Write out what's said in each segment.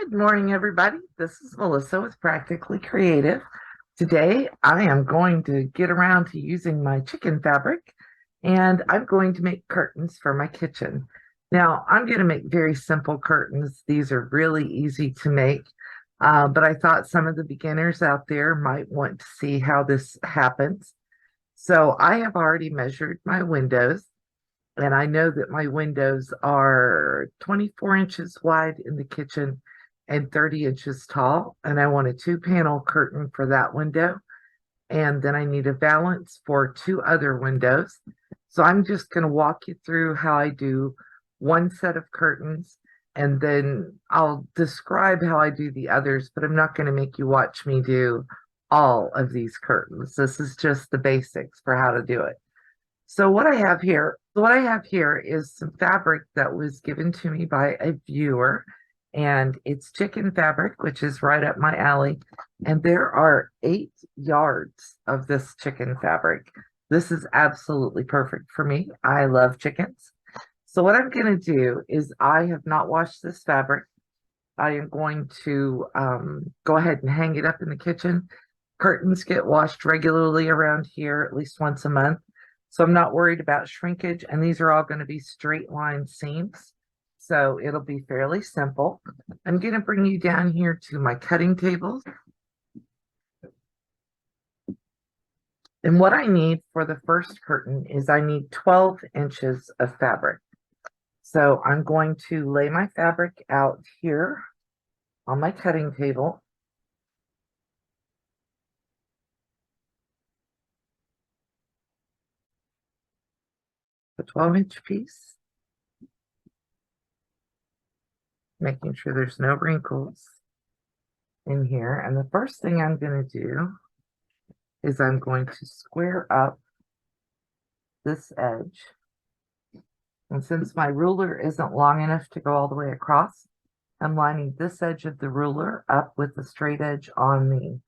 Good morning, everybody. This is Melissa with Practically Creative. Today, I am going to get around to using my chicken fabric and I'm going to make curtains for my kitchen. Now, I'm going to make very simple curtains. These are really easy to make, but I thought some of the beginners out there might want to see how this happens. So I have already measured my windows. And I know that my windows are 24 inches wide in the kitchen and 30 inches tall. And I want a two-panel curtain for that window. And then I need a valance for two other windows. So I'm just going to walk you through how I do one set of curtains, and then I'll describe how I do the others, but I'm not going to make you watch me do all of these curtains. This is just the basics for how to do it. So what I have here is some fabric that was given to me by a viewer, and it's chicken fabric, which is right up my alley. And there are 8 yards of this chicken fabric. This is absolutely perfect for me. I love chickens. So what I'm going to do is I have not washed this fabric. I am going to go ahead and hang it up in the kitchen. Curtains get washed regularly around here, at least once a month. So I'm not worried about shrinkage, and these are all going to be straight line seams. So it'll be fairly simple. I'm going to bring you down here to my cutting tables. And what I need for the first curtain is I need 12 inches of fabric. So I'm going to lay my fabric out here on my cutting table. The 12-inch piece, making sure there's no wrinkles in here. And the first thing I'm going to do is I'm going to square up this edge. And since my ruler isn't long enough to go all the way across, I'm lining this edge of the ruler up with the straight edge on the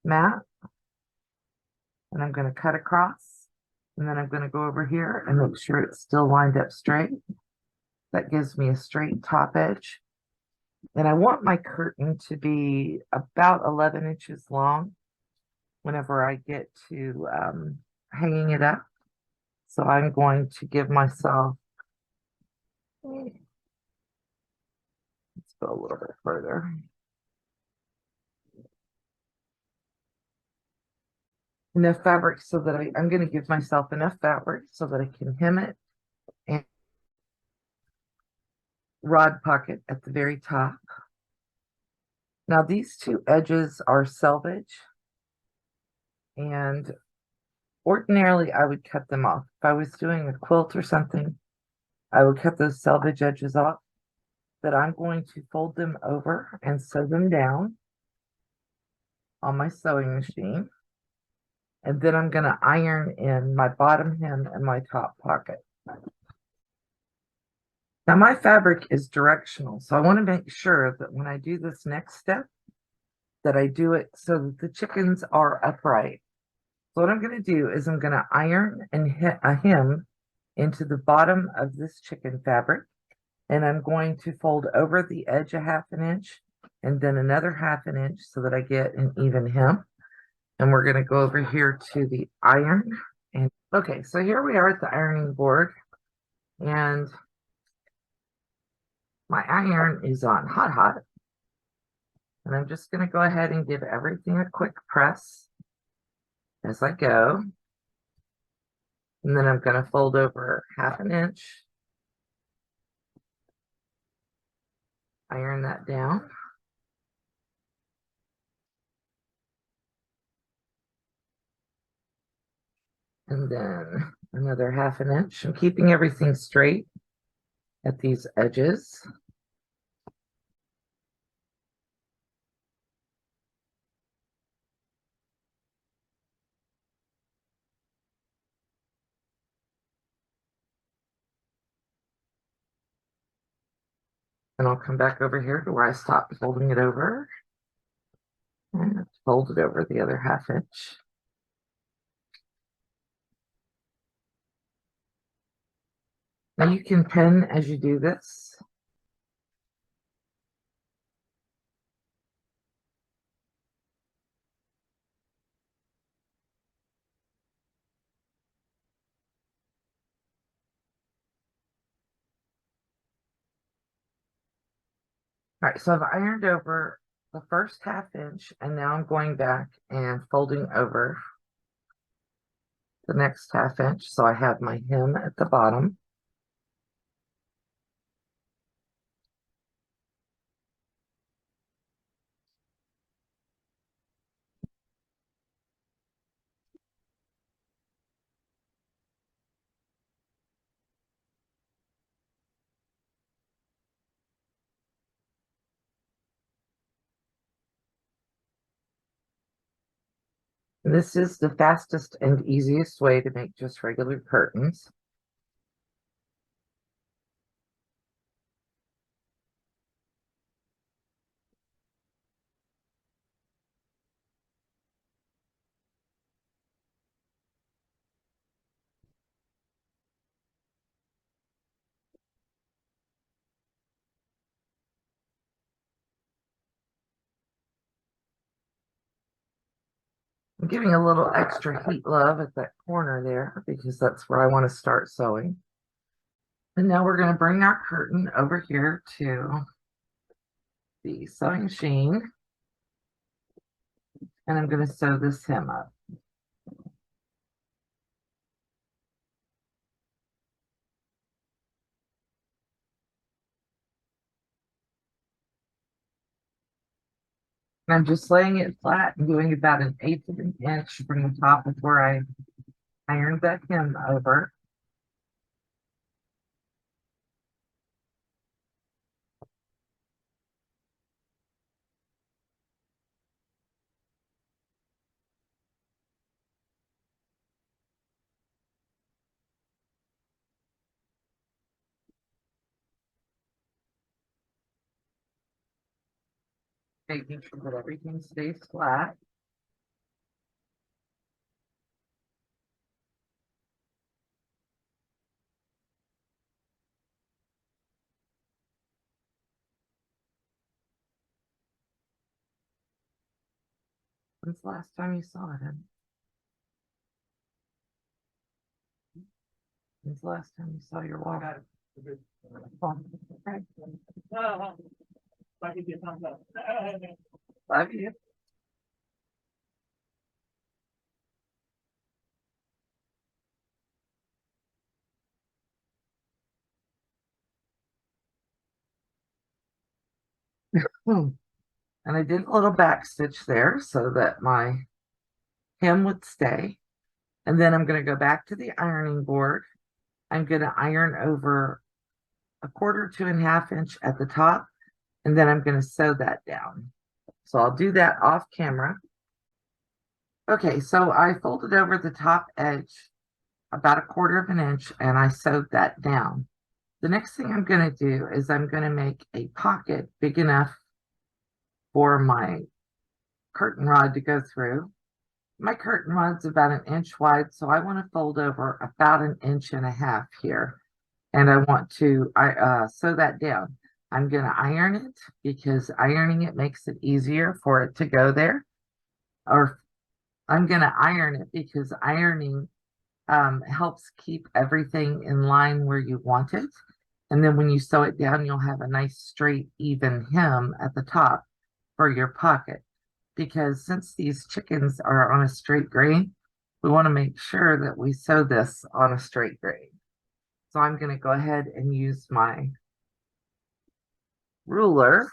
mat. And I'm going to cut across. And then I'm going to go over here and make sure it's still lined up straight. That gives me a straight top edge. And I want my curtain to be about 11 inches long whenever I get to hanging it up. So I'm going to give myself, let's go a little bit further. Enough fabric so that I'm going to give myself enough fabric so that I can hem it and rod pocket at the very top. Now these two edges are selvage, and ordinarily I would cut them off. If I was doing a quilt or something, I would cut those selvage edges off, but I'm going to fold them over and sew them down on my sewing machine. And then I'm going to iron in my bottom hem and my top pocket. Now my fabric is directional, so I want to make sure that when I do this next step, that I do it so that the chickens are upright. So what I'm going to do is I'm going to iron and hit a hem into the bottom of this chicken fabric, and I'm going to fold over the edge a half an inch and then another half an inch so that I get an even hem. And we're going to go over here to the iron. And okay, so here we are at the ironing board, and my iron is on hot. And I'm just going to go ahead and give everything a quick press as I go. And then I'm going to fold over half an inch, iron that down. And then another half an inch. I'm keeping everything straight at these edges. And I'll come back over here to where I stopped folding it over and fold it over the other half inch. Now you can pin as you do this. All right, so I've ironed over the first half inch, and now I'm going back and folding over the next half inch. So I have my hem at the bottom. This is the fastest and easiest way to make just regular curtains. I'm giving a little extra heat love at that corner there because that's where I want to start sewing. And now we're going to bring our curtain over here to the sewing machine, and I'm going to sew this hem up. And I'm just laying it flat and doing about 1/8 of an inch from the top of where I ironed that hem over. Making sure that everything stays flat. When's the last time you saw it? When's the last time you saw your water? Love you. Hmm. And I did a little back stitch there so that my hem would stay. And then I'm going to go back to the ironing board. I'm going to iron over 1/4 to 1/2 inch at the top, and then I'm going to sew that down. So I'll do that off camera. Okay, so I folded over the top edge about 1/4 of an inch and I sewed that down. The next thing I'm going to do is I'm going to make a pocket big enough for my curtain rod to go through. My curtain rod's about 1 inch wide, so I want to fold over about 1.5 inches here. And I want to sew that down. I'm going to iron it because ironing it makes it easier for it to go there. Or I'm going to iron it because ironing helps keep everything in line where you want it. And then when you sew it down, you'll have a nice straight, even hem at the top for your pocket. Because since these chickens are on a straight grain, we want to make sure that we sew this on a straight grain. So I'm going to go ahead and use my ruler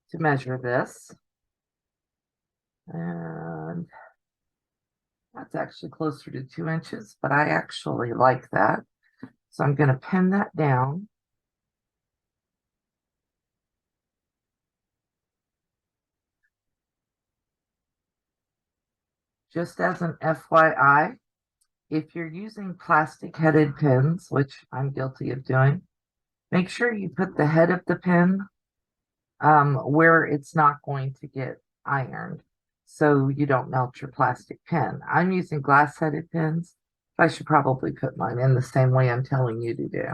to measure this. And that's actually closer to 2 inches, but I actually like that. So I'm going to pin that down. Just as an FYI, if you're using plastic headed pins, which I'm guilty of doing, make sure you put the head of the pin where it's not going to get ironed so you don't melt your plastic pin. I'm using glass headed pins. I should probably put mine in the same way I'm telling you to do.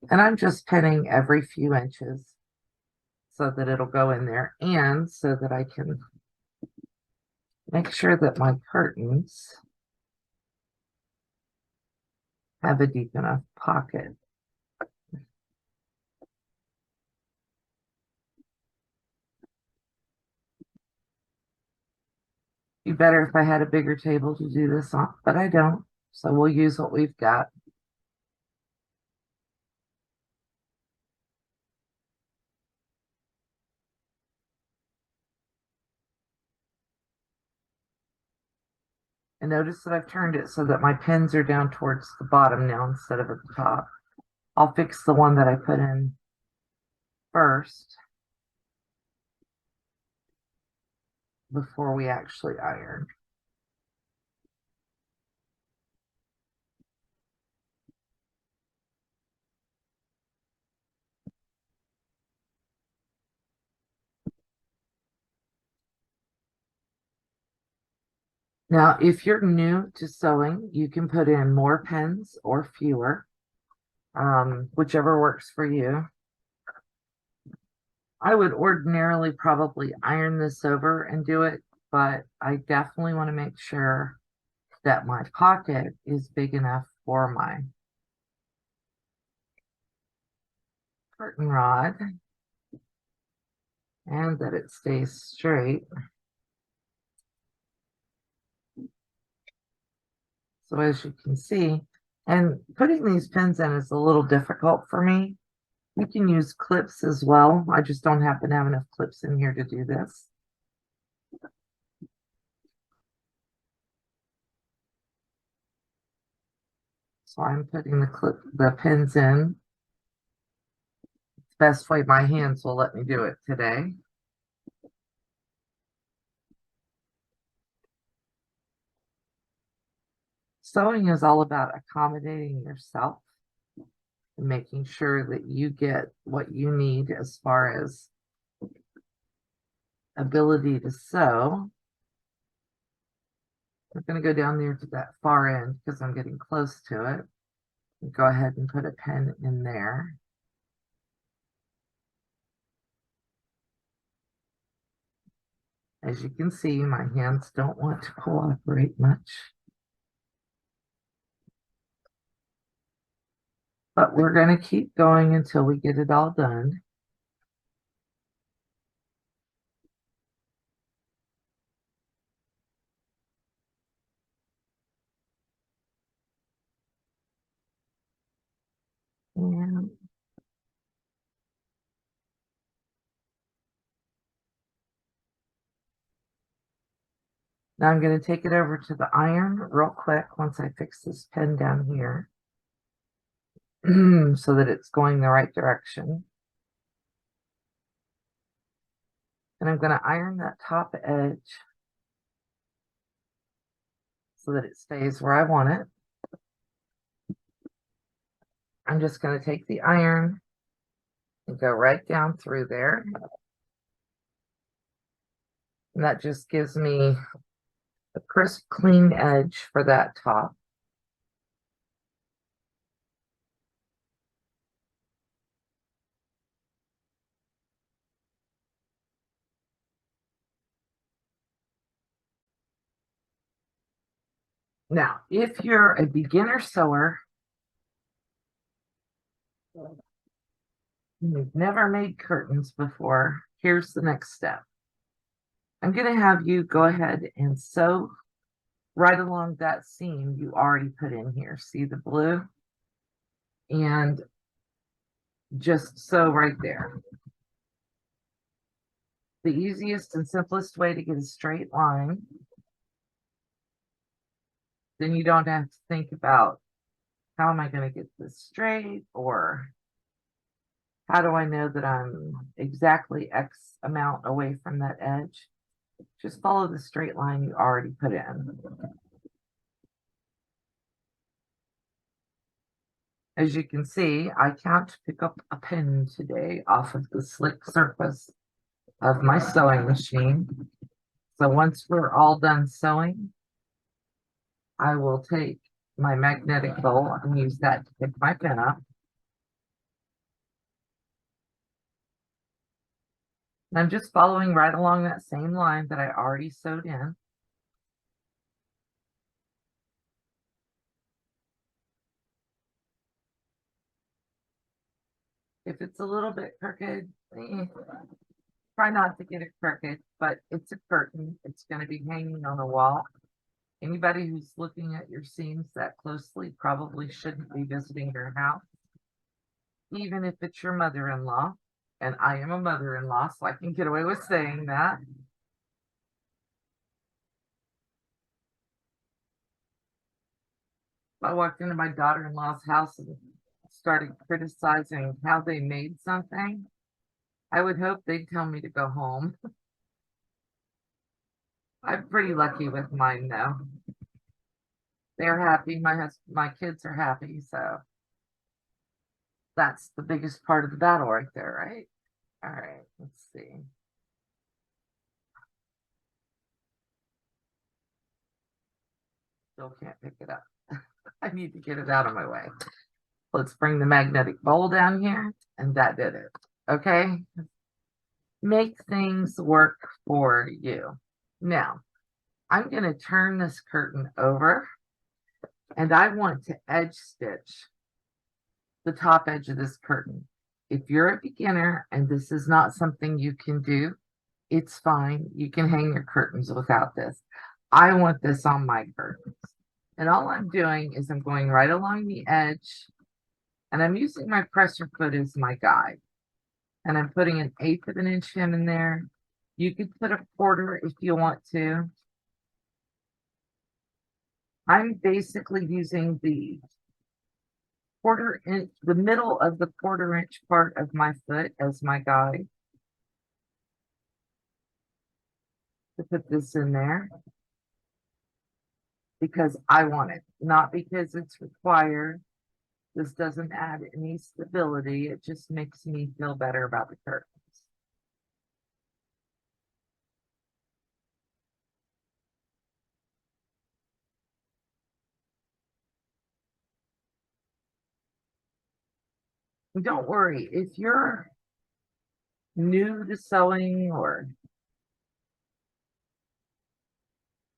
And I'm just pinning every few inches so that it'll go in there and so that I can make sure that my curtains have a deep enough pocket. Be better if I had a bigger table to do this on, but I don't. So we'll use what we've got. And notice that I've turned it so that my pins are down towards the bottom now instead of at the top. I'll fix the one that I put in first before we actually iron. Now, if you're new to sewing, you can put in more pins or fewer, whichever works for you. I would ordinarily probably iron this over and do it, but I definitely want to make sure that my pocket is big enough for my curtain rod and that it stays straight. So as you can see, and putting these pins in is a little difficult for me. You can use clips as well. I just don't happen to have enough clips in here to do this. So I'm putting the pins in. It's the best way my hands will let me do it today. Sewing is all about accommodating yourself and making sure that you get what you need as far as ability to sew. I'm going to go down there to that far end because I'm getting close to it. And go ahead and put a pin in there. As you can see, my hands don't want to cooperate much. But we're going to keep going until we get it all done. And now I'm going to take it over to the iron real quick once I fix this pin down here so that it's going the right direction. And I'm going to iron that top edge so that it stays where I want it. I'm just going to take the iron and go right down through there. And that just gives me a crisp, clean edge for that top. Now, if you're a beginner sewer, you've never made curtains before, here's the next step. I'm going to have you go ahead and sew right along that seam you already put in here. See the blue? And just sew right there. The easiest and simplest way to get a straight line. Then you don't have to think about how am I going to get this straight, or how do I know that I'm exactly X amount away from that edge? Just follow the straight line you already put in. As you can see, I can't pick up a pin today off of the slick surface of my sewing machine. So once we're all done sewing, I will take my magnetic bowl and use that to pick my pin up. And I'm just following right along that same line that I already sewed in. If it's a little bit crooked, try not to get it crooked, but it's a curtain. It's going to be hanging on the wall. Anybody who's looking at your seams that closely probably shouldn't be visiting your house, even if it's your mother-in-law. And I am a mother-in-law, so I can get away with saying that. I walked into my daughter-in-law's house and started criticizing how they made something, I would hope they'd tell me to go home. I'm pretty lucky with mine though. They're happy. My kids are happy, so that's the biggest part of the battle right there, right? All right, let's see. Still can't pick it up. I need to get it out of my way. Let's bring the magnetic bowl down here, and that did it. Okay? Make things work for you. Now, I'm going to turn this curtain over, and I want to edge stitch the top edge of this curtain. If you're a beginner and this is not something you can do, it's fine. You can hang your curtains without this. I want this on my curtains. And all I'm doing is I'm going right along the edge, and I'm using my presser foot as my guide. And I'm putting an 1/8 of an inch hem in there. You could put a 1/4 if you want to. I'm basically using the 1/4 inch, the middle of the 1/4 inch part of my foot as my guide to put this in there because I want it, not because it's required. This doesn't add any stability. It just makes me feel better about the curtains. Don't worry, if you're new to sewing or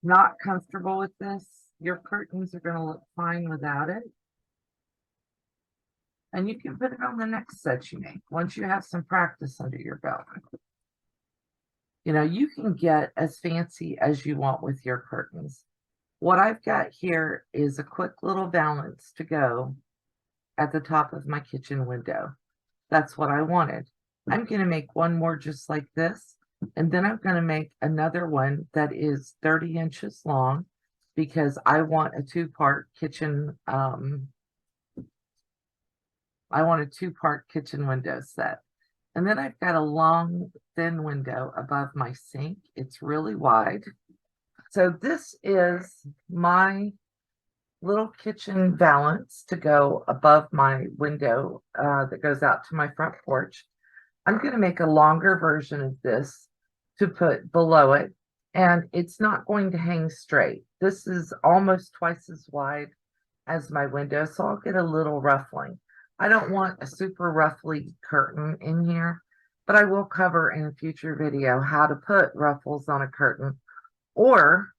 not comfortable with this, your curtains are going to look fine without it. And you can put it on the next set you make once you have some practice under your belt. You know, you can get as fancy as you want with your curtains. What I've got here is a quick little valance to go at the top of my kitchen window. That's what I wanted. I'm going to make one more just like this, and then I'm going to make another one that is 30 inches long because I want a two-part kitchen window set. And then I've got a long, thin window above my sink. It's really wide. So this is my little kitchen valance to go above my window that goes out to my front porch. I'm going to make a longer version of this to put below it, and it's not going to hang straight. This is almost twice as wide as my window, so I'll get a little ruffling. I don't want a super ruffly curtain in here, but I will cover in a future video how to put ruffles on a curtain. Or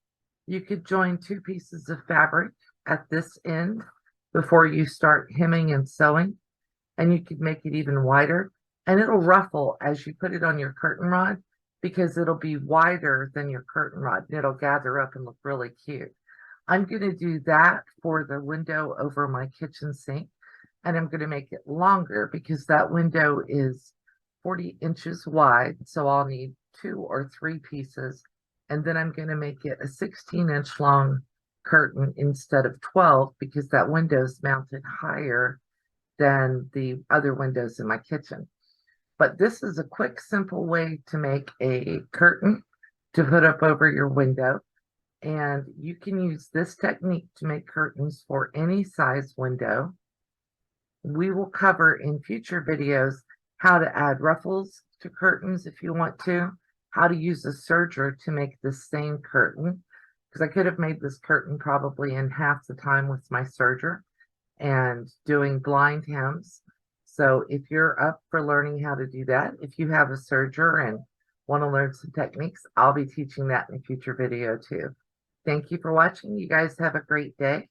you could join 2 pieces of fabric at this end before you start hemming and sewing, and you could make it even wider, and it'll ruffle as you put it on your curtain rod because it'll be wider than your curtain rod, and it'll gather up and look really cute. I'm going to do that for the window over my kitchen sink, and I'm going to make it longer because that window is 40 inches wide, so I'll need 2 or 3 pieces, and then I'm going to make it a 16-inch long curtain instead of 12 because that window is mounted higher than the other windows in my kitchen. But this is a quick, simple way to make a curtain to put up over your window. And you can use this technique to make curtains for any size window. We will cover in future videos how to add ruffles to curtains if you want to, how to use a serger to make the same curtain, because I could have made this curtain probably in half the time with my serger and doing blind hems. So if you're up for learning how to do that, if you have a serger and want to learn some techniques, I'll be teaching that in a future video too. Thank you for watching. You guys have a great day.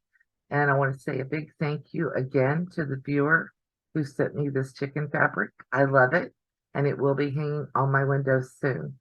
And I want to say a big thank you again to the viewer who sent me this chicken fabric. I love it. and it will be hanging on my windows soon.